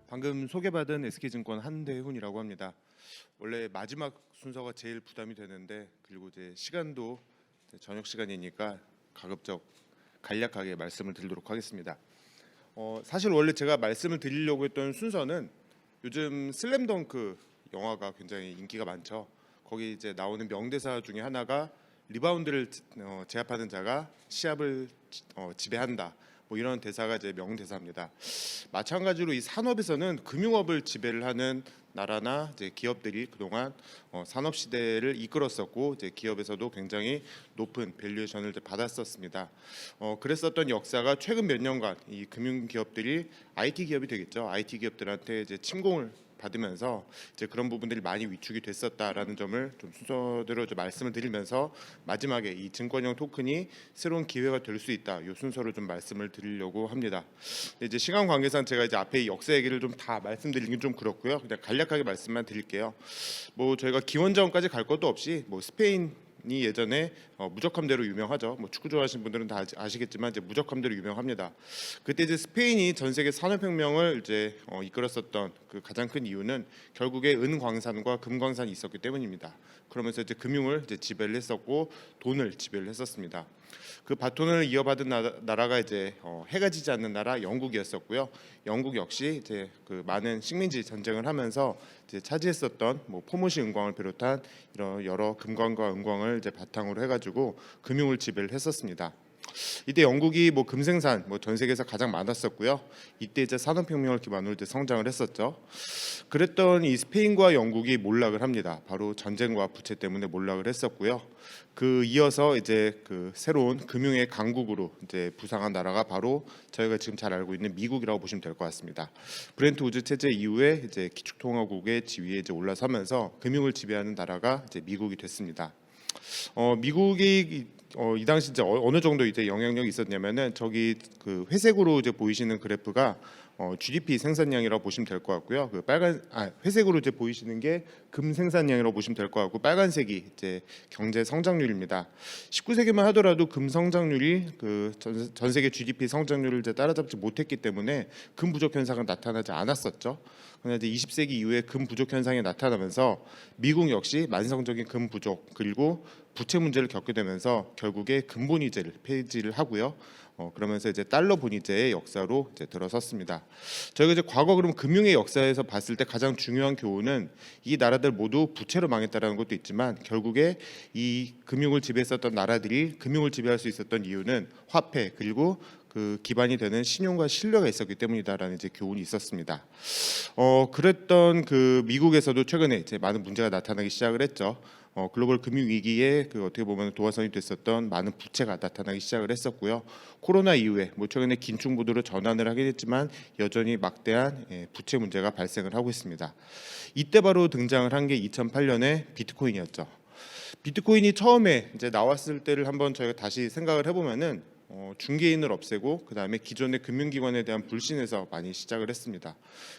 방금 소개받은 SK증권 한대훈이라고 합니다. 원래 마지막 순서가 제일 부담이 되는데, 그리고 이제 시간도 이제 저녁 시간이니까 가급적 간략하게 말씀을 드리도록 하겠습니다. 사실 원래 제가 말씀을 드리려고 했던 순서는 요즘 슬램덩크 영화가 굉장히 인기가 많죠. 거기 이제 나오는 명대사 중에 하나가 리바운드를 제압하는 자가 시합을 지배한다. 뭐 이런 대사가 이제 명대사입니다. 마찬가지로 이 산업에서는 금융업을 지배를 하는 나라나 이제 기업들이 그동안 산업 시대를 이끌었었고, 이제 기업에서도 굉장히 높은 밸류에이션을 이제 받았었습니다. 그랬었던 역사가 최근 몇 년간 이 금융 기업들이 IT 기업이 되겠죠. IT 기업들한테 이제 침공을 받으면서 이제 그런 부분들이 많이 위축이 됐었다라는 점을 좀 순서대로 좀 말씀을 드리면서, 마지막에 이 증권형 토큰이 새로운 기회가 될 수 있다, 이 순서로 좀 말씀을 드리려고 합니다. 이제 시간 관계상 제가 이제 앞에 역사 얘기를 좀 다 말씀드리긴 좀 그렇고요. 그냥 간략하게 말씀만 드릴게요. 뭐 저희가 기원전까지 갈 것도 없이 뭐 스페인이 예전에 무적함대로 유명하죠. 뭐 축구 좋아하시는 분들은 다 아시겠지만 이제 무적함대로 유명합니다. 그때 이제 스페인이 전 세계 산업혁명을 이제 이끌었었던 그 가장 큰 이유는 결국에 은광산과 금광산이 있었기 때문입니다. 그러면서 이제 금융을 이제 지배를 했었고, 돈을 지배를 했었습니다. 그 바톤을 이어받은 나라가 이제 해가 지지 않는 나라 영국이었었고요. 영국 역시 이제 그 많은 식민지 전쟁을 하면서 이제 차지했었던 뭐 포모시 은광을 비롯한 이런 여러 금광과 은광을 이제 바탕으로 해가지고 금융을 지배를 했었습니다. 이때 영국이 뭐 금생산 뭐 전 세계에서 가장 많았었고요. 이때 이제 산업혁명을 기반으로 이제 성장을 했었죠. 그랬던 이 스페인과 영국이 몰락을 합니다. 바로 전쟁과 부채 때문에 몰락을 했었고요. 그 이어서 이제 그 새로운 금융의 강국으로 이제 부상한 나라가 바로 저희가 지금 잘 알고 있는 미국이라고 보시면 될 것 같습니다. 브렌트 우즈 체제 이후에 이제 기축통화국의 지위에 이제 올라서면서 금융을 지배하는 나라가 이제 미국이 됐습니다. 미국이 이 당시 이제 어느 정도 이제 영향력이 있었냐면은, 저기 그 회색으로 이제 보이시는 그래프가 GDP 생산량이라고 보시면 될 것 같고요. 그 회색으로 이제 보이시는 게 금 생산량이라고 보시면 될 것 같고, 빨간색이 이제 경제 성장률입니다. 19세기만 하더라도 금 성장률이 그 전 세계 GDP 성장률을 이제 따라잡지 못했기 때문에 금 부족 현상은 나타나지 않았었죠. 그런데 이제 20세기 이후에 금 부족 현상이 나타나면서 미국 역시 만성적인 금 부족 그리고 부채 문제를 겪게 되면서 결국에 금본위제를 폐지를 하고요. 그러면서 이제 달러 본위제의 역사로 이제 들어섰습니다. 저희가 이제 과거 그럼 금융의 역사에서 봤을 때 가장 중요한 교훈은, 이 나라들 모두 부채로 망했다라는 것도 있지만 결국에 이 금융을 지배했었던 나라들이 금융을 지배할 수 있었던 이유는 화폐 그리고 그 기반이 되는 신용과 신뢰가 있었기 때문이다라는 이제 교훈이 있었습니다. 그랬던 그 미국에서도 최근에 이제 많은 문제가 나타나기 시작을 했죠. 글로벌 금융 위기에 그 어떻게 보면 도화선이 됐었던 많은 부채가 나타나기 시작을 했었고요. 코로나 이후에 뭐 최근에 긴축 모드로 전환을 하게 됐지만 여전히 막대한 부채 문제가 발생을 하고 있습니다. 이때 바로 등장을 한 게 2008년에 비트코인이었죠. 비트코인이 처음에 이제 나왔을 때를 한번 저희가 다시 생각을 해보면은 중개인을 없애고 그다음에 기존의 금융기관에 대한 불신에서 많이 시작을 했습니다.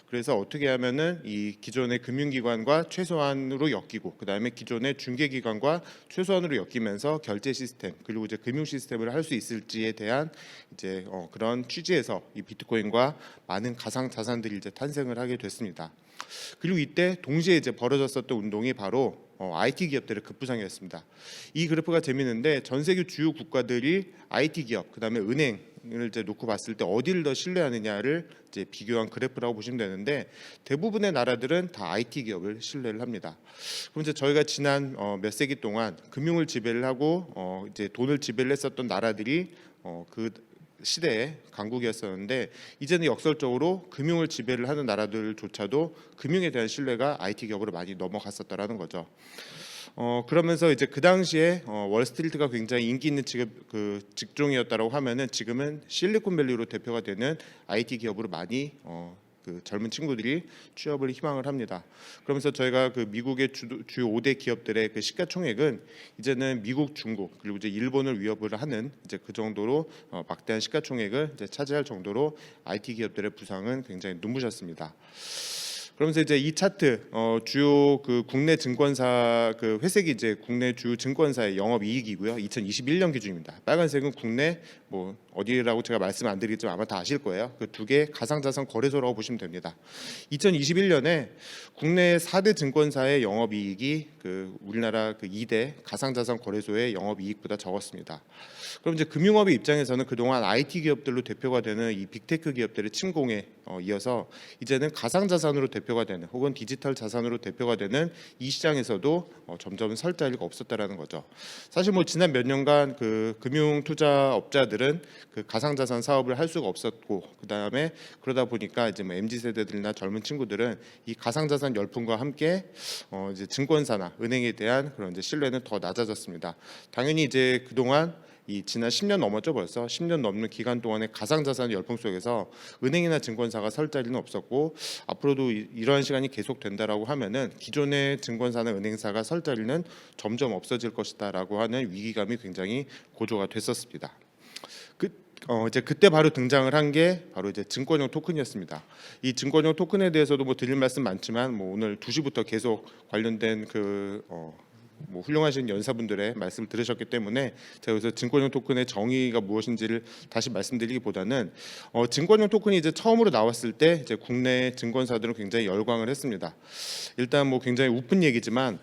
그래서 어떻게 하면은 이 기존의 금융기관과 최소한으로 엮이고 그다음에 기존의 중개기관과 최소한으로 엮이면서 결제 시스템 그리고 이제 금융 시스템을 할 수 있을지에 대한 이제 그런 취지에서 이 비트코인과 많은 가상 자산들이 이제 탄생을 하게 됐습니다. 그리고 이때 동시에 이제 벌어졌었던 운동이 바로 IT 기업들의 급부상이었습니다. 이 그래프가 재미있는데, 전 세계 주요 국가들이 IT 기업, 그다음에 은행을 이제 놓고 봤을 때 어디를 더 신뢰하느냐를 이제 비교한 그래프라고 보시면 되는데, 대부분의 나라들은 다 IT 기업을 신뢰를 합니다. 그럼 이제 저희가 지난 몇 세기 동안 금융을 지배를 하고 이제 돈을 지배를 했었던 나라들이 그 시대의 강국이었었는데, 이제는 역설적으로 금융을 지배를 하는 나라들조차도 금융에 대한 신뢰가 IT 기업으로 많이 넘어갔었다라는 거죠. 그러면서 이제 그 당시에 월스트리트가 굉장히 인기 있는 직종이었다라고 하면은, 지금은 실리콘밸리로 대표가 되는 IT 기업으로 많이 그 젊은 친구들이 취업을 희망을 합니다. 그러면서 저희가 그 미국의 주요 5대 기업들의 그 시가총액은 이제는 미국, 중국 그리고 이제 일본을 위협을 하는 이제 그 정도로 막대한 시가총액을 이제 차지할 정도로 IT 기업들의 부상은 굉장히 눈부셨습니다. 그러면서 이제 이 차트 주요 그 국내 증권사 그 회색이 이제 국내 주요 증권사의 영업이익이고요. 2021년 기준입니다. 빨간색은 국내 뭐 어디라고 제가 말씀 안 드리겠지만 아마 다 아실 거예요. 그 두 개 가상자산 거래소라고 보시면 됩니다. 2021년에 국내 4대 증권사의 영업이익이 그 우리나라 그 2대 가상자산 거래소의 영업이익보다 적었습니다. 그럼 이제 금융업의 입장에서는 그동안 IT 기업들로 대표가 되는 이 빅테크 기업들의 침공에 이어서 이제는 가상자산으로 대표가 되는 혹은 디지털 자산으로 대표가 되는 이 시장에서도 점점 설 자리가 없었다라는 거죠. 사실 뭐 지난 몇 년간 그 금융 투자업자들은 그 가상자산 사업을 할 수가 없었고 그다음에 그러다 보니까 이제 뭐 MZ 세대들이나 젊은 친구들은 이 가상자산 열풍과 함께 이제 증권사나 은행에 대한 그런 이제 신뢰는 더 낮아졌습니다. 당연히 이제 그동안 이 지난 10년 넘었죠. 벌써 10년 넘는 기간 동안의 가상자산 열풍 속에서 은행이나 증권사가 설 자리는 없었고 앞으로도 이러한 시간이 계속된다라고 하면은 기존의 증권사나 은행사가 설 자리는 점점 없어질 것이다라고 하는 위기감이 굉장히 고조가 됐었습니다. 이제 그때 바로 등장을 한 게 바로 이제 증권형 토큰이었습니다. 이 증권형 토큰에 대해서도 뭐 드릴 말씀 많지만 뭐 오늘 2시부터 계속 관련된 뭐 훌륭하신 연사분들의 말씀을 들으셨기 때문에 제가 여기서 증권형 토큰의 정의가 무엇인지를 다시 말씀드리기보다는 증권형 토큰이 이제 처음으로 나왔을 때 이제 국내 증권사들은 굉장히 열광을 했습니다. 일단 뭐 굉장히 우픈 얘기지만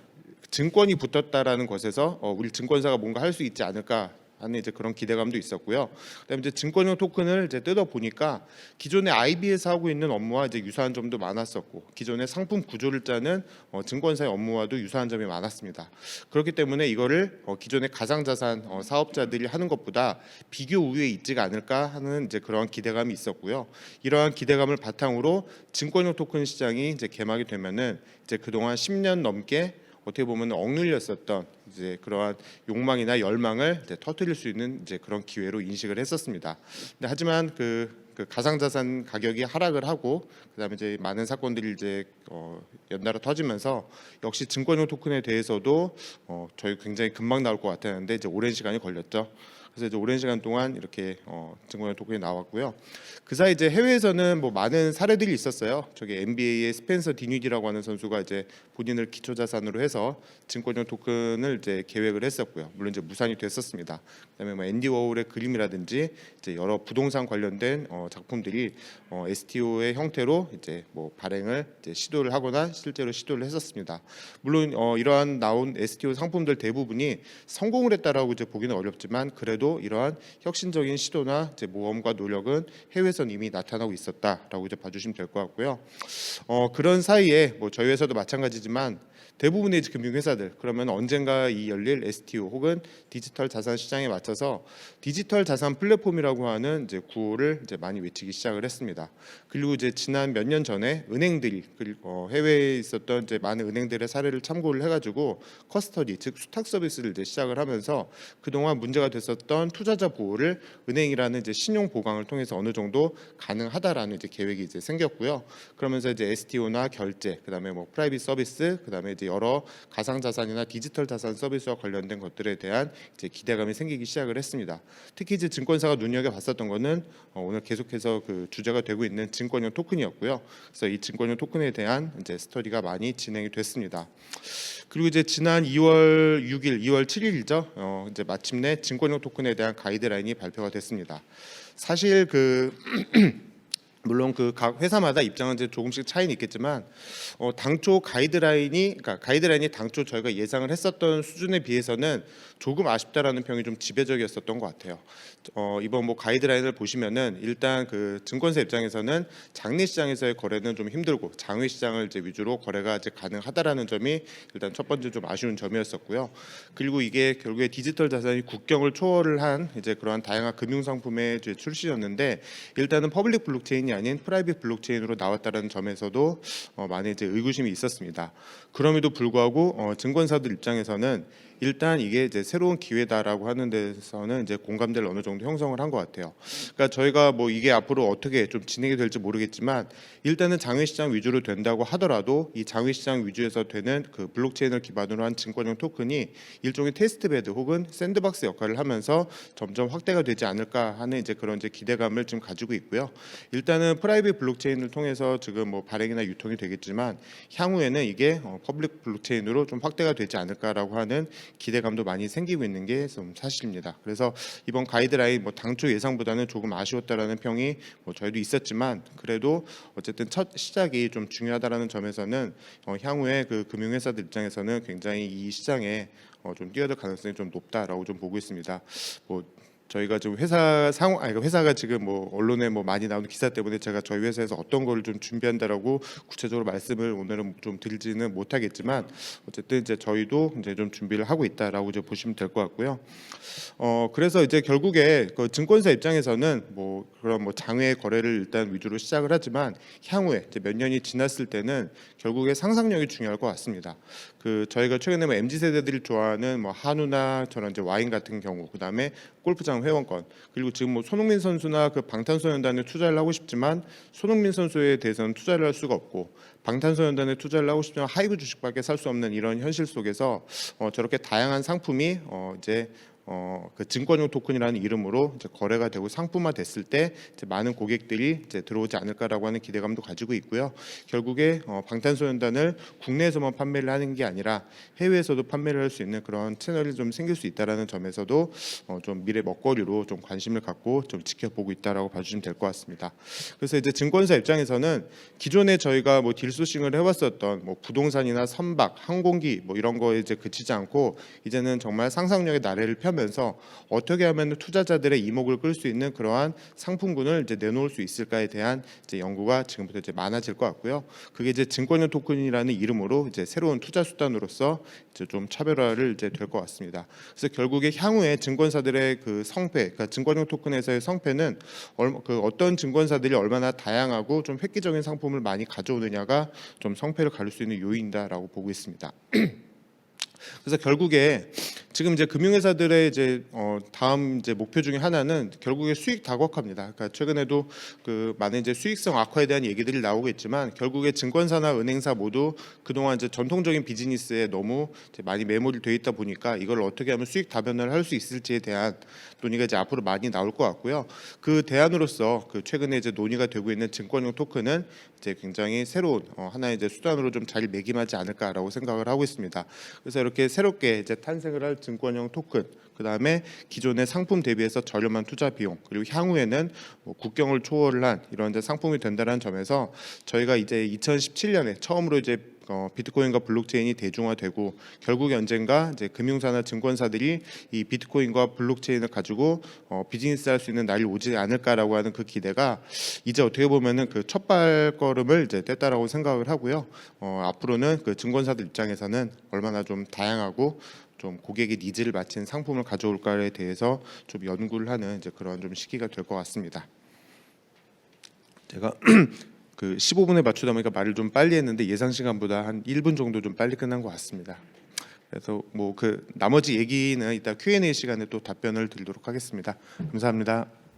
증권이 붙었다라는 것에서 우리 증권사가 뭔가 할 수 있지 않을까 하는 이제 그런 기대감도 있었고요. 그다음에 이제 증권형 토큰을 이제 뜯어 보니까 기존의 IB에서 하고 있는 업무와 이제 유사한 점도 많았었고 기존의 상품 구조를 짜는 증권사의 업무와도 유사한 점이 많았습니다. 그렇기 때문에 이거를 기존의 가상자산 사업자들이 하는 것보다 비교 우위에 있지가 않을까 하는 이제 그러한 기대감이 있었고요. 이러한 기대감을 바탕으로 증권형 토큰 시장이 이제 개막이 되면은 이제 그동안 10년 넘게 어떻게 보면 억눌렸었던 이제 그러한 욕망이나 열망을 이제 터뜨릴 수 있는 이제 그런 기회로 인식을 했었습니다. 근데 하지만 그 가상자산 가격이 하락을 하고 그다음에 이제 많은 사건들이 이제 연달아 터지면서 역시 증권형 토큰에 대해서도 저희 굉장히 금방 나올 것 같았는데 이제 오랜 시간이 걸렸죠. 그래서 이제 오랜 시간 동안 이렇게 증권형 토큰이 나왔고요. 그 사이 이제 해외에서는 뭐 많은 사례들이 있었어요. 저기 NBA의 스펜서 디뉴디라고 하는 선수가 이제 본인을 기초 자산으로 해서 증권형 토큰을 이제 계획을 했었고요. 물론 이제 무산이 됐었습니다. 그다음에 뭐 앤디 워홀의 그림이라든지 이제 여러 부동산 관련된 작품들이 STO의 형태로 이제 뭐 발행을 이제 시도를 하거나 실제로 시도를 했었습니다. 물론 이러한 나온 STO 상품들 대부분이 성공을 했다라고 이제 보기는 어렵지만 그래도 이러한 혁신적인 시도나 이제 모험과 노력은 해외에선 이미 나타나고 있었다라고 이제 봐주시면 될 것 같고요. 그런 사이에 뭐 저희 회사도 마찬가지지만 대부분의 금융회사들 그러면 언젠가 이 열릴 STO 혹은 디지털 자산 시장에 맞춰서 디지털 자산 플랫폼이라고 하는 이제 구호를 이제 많이 외치기 시작을 했습니다. 그리고 이제 지난 몇 년 전에 은행들이 해외에 있었던 이제 많은 은행들의 사례를 참고를 해가지고 커스터디 즉 수탁 서비스를 이제 시작을 하면서 그동안 문제가 됐었던 투자자 보호를 은행이라는 이제 신용 보강을 통해서 어느 정도 가능하다라는 이제 계획이 이제 생겼고요. 그러면서 이제 STO나 결제 그다음에 뭐 프라이빗 서비스 그다음에 이제 여러 가상자산이나 디지털 자산 서비스와 관련된 것들에 대한 이제 기대감이 생기기 시작을 했습니다. 특히 이제 증권사가 눈여겨봤었던 거는 오늘 계속해서 그 주제가 되고 있는 증권형 토큰이었고요. 그래서 이 증권형 토큰에 대한 이제 스터디가 많이 진행이 됐습니다. 그리고 이제 지난 2월 6일, 2월 7일이죠. 이제 마침내 증권형 토큰에 대한 가이드라인이 발표가 됐습니다. 사실 물론 그 각 회사마다 입장은 이제 조금씩 차이는 있겠지만 당초 가이드라인이 당초 저희가 예상을 했었던 수준에 비해서는 조금 아쉽다라는 평이 좀 지배적이었었던 것 같아요. 이번 뭐 가이드라인을 보시면은 일단 그 증권사 입장에서는 장내 시장에서의 거래는 좀 힘들고 장외 시장을 이제 위주로 거래가 이제 가능하다라는 점이 일단 첫 번째 좀 아쉬운 점이었었고요. 그리고 이게 결국에 디지털 자산이 국경을 초월을 한 이제 그러한 다양한 금융 상품의 이제 출시였는데 일단은 퍼블릭 블록체인이 아닌 프라이빗 블록체인으로 나왔다는 점에서도 많이 이제 의구심이 있었습니다. 그럼에도 불구하고 증권사들 입장에서는 일단 이게 이제 새로운 기회다라고 하는 데서는 이제 공감대를 어느 정도 형성을 한 것 같아요. 그러니까 저희가 뭐 이게 앞으로 어떻게 좀 진행이 될지 모르겠지만 일단은 장외 시장 위주로 된다고 하더라도 이 장외 시장 위주에서 되는 그 블록체인을 기반으로 한 증권형 토큰이 일종의 테스트베드 혹은 샌드박스 역할을 하면서 점점 확대가 되지 않을까 하는 이제 그런 이제 기대감을 좀 가지고 있고요. 일단은 일단은 프라이빗 블록체인을 통해서 지금 뭐 발행이나 유통이 되겠지만 향후에는 이게 퍼블릭 블록체인으로 좀 확대가 되지 않을까라고 하는 기대감도 많이 생기고 있는 게 좀 사실입니다. 그래서 이번 가이드라인 뭐 당초 예상보다는 조금 아쉬웠다라는 평이 뭐 저희도 있었지만 그래도 어쨌든 첫 시작이 좀 중요하다라는 점에서는 향후에 그 금융회사들 입장에서는 굉장히 이 시장에 좀 뛰어들 가능성이 좀 높다라고 좀 보고 있습니다. 뭐 저희가 좀 회사가 지금 뭐 언론에 뭐 많이 나오는 기사 때문에 제가 저희 회사에서 어떤 거를 좀 준비한다라고 구체적으로 말씀을 오늘은 좀 드리지는 못하겠지만 어쨌든 이제 저희도 이제 좀 준비를 하고 있다라고 이제 보시면 될 것 같고요. 그래서 이제 결국에 그 증권사 입장에서는 뭐 그런 뭐 장외 거래를 일단 위주로 시작을 하지만 향후에 이제 몇 년이 지났을 때는 결국에 상상력이 중요할 것 같습니다. 그 저희가 최근에 뭐 MZ 세대들이 좋아하는 뭐 한우나 저런 이제 와인 같은 경우, 그다음에 골프장 회원권, 그리고 지금 뭐 손흥민 선수나 그 방탄소년단에 투자를 하고 싶지만 손흥민 선수에 대해서는 투자를 할 수가 없고 방탄소년단에 투자를 하고 싶지만 하이브 주식밖에 살 수 없는 이런 현실 속에서 저렇게 다양한 상품이 이제 그 증권용 토큰이라는 이름으로 이제 거래가 되고 상품화 됐을 때 이제 많은 고객들이 이제 들어오지 않을까라고 하는 기대감도 가지고 있고요. 결국에 방탄소년단을 국내에서만 판매를 하는 게 아니라 해외에서도 판매를 할 수 있는 그런 채널이 좀 생길 수 있다라는 점에서도 좀 미래 먹거리로 좀 관심을 갖고 좀 지켜보고 있다라고 봐주시면 될 것 같습니다. 그래서 이제 증권사 입장에서는 기존에 저희가 뭐 딜소싱을 해왔었던 뭐 부동산이나 선박, 항공기 뭐 이런 거에 이제 그치지 않고 이제는 정말 상상력의 나래를 펴면서 어떻게 하면 투자자들의 이목을 끌 수 있는 그러한 상품군을 이제 내놓을 수 있을까에 대한 이제 연구가 지금부터 이제 많아질 것 같고요. 그게 이제 증권용 토큰이라는 이름으로 이제 새로운 투자 수단으로서 이제 좀 차별화를 이제 될 것 같습니다. 그래서 결국에 향후에 증권사들의 그 성패, 그러니까 증권용 토큰에서의 성패는 그 어떤 증권사들이 얼마나 다양하고 좀 획기적인 상품을 많이 가져오느냐가 좀 성패를 가릴 수 있는 요인이다라고 보고 있습니다. 그래서 결국에 지금 이제 금융회사들의 이제 다음 이제 목표 중에 하나는 결국에 수익 다각화입니다. 그러니까 최근에도 그 많은 이제 수익성 악화에 대한 얘기들이 나오고 있지만 결국에 증권사나 은행사 모두 그동안 이제 전통적인 비즈니스에 너무 이제 많이 매몰이 돼 있다 보니까 이걸 어떻게 하면 수익 다변화를 할 수 있을지에 대한 논의가 이제 앞으로 많이 나올 것 같고요. 그 대안으로서 그 최근에 이제 논의가 되고 있는 증권용 토큰은 이제 굉장히 새로운 하나의 이제 수단으로 좀 자리매김하지 않을까라고 생각을 하고 있습니다. 그래서 이렇게 새롭게 이제 탄생을 할 증권형 토큰, 그 다음에 기존의 상품 대비해서 저렴한 투자 비용, 그리고 향후에는 뭐 국경을 초월을 한 이런 이제 상품이 된다는 점에서 저희가 이제 2017년에 처음으로 이제 비트코인과 블록체인이 대중화되고 결국에 언젠가 이제 금융사나 증권사들이 이 비트코인과 블록체인을 가지고 비즈니스 할 수 있는 날이 오지 않을까라고 하는 그 기대가 이제 어떻게 보면은 그 첫 발걸음을 이제 뗐다라고 생각을 하고요. 앞으로는 그 증권사들 입장에서는 얼마나 좀 다양하고 좀 고객의 니즈를 맞춘 상품을 가져올까에 대해서 좀 연구를 하는 이제 그런 좀 시기가 될 것 같습니다. 제가 그 15분에 맞추다 보니까 말을 좀 빨리 했는데 예상 시간보다 한 1분 정도 좀 빨리 끝난 것 같습니다. 그래서 뭐 그 나머지 얘기는 이따 Q&A 시간에 또 답변을 드리도록 하겠습니다. 감사합니다.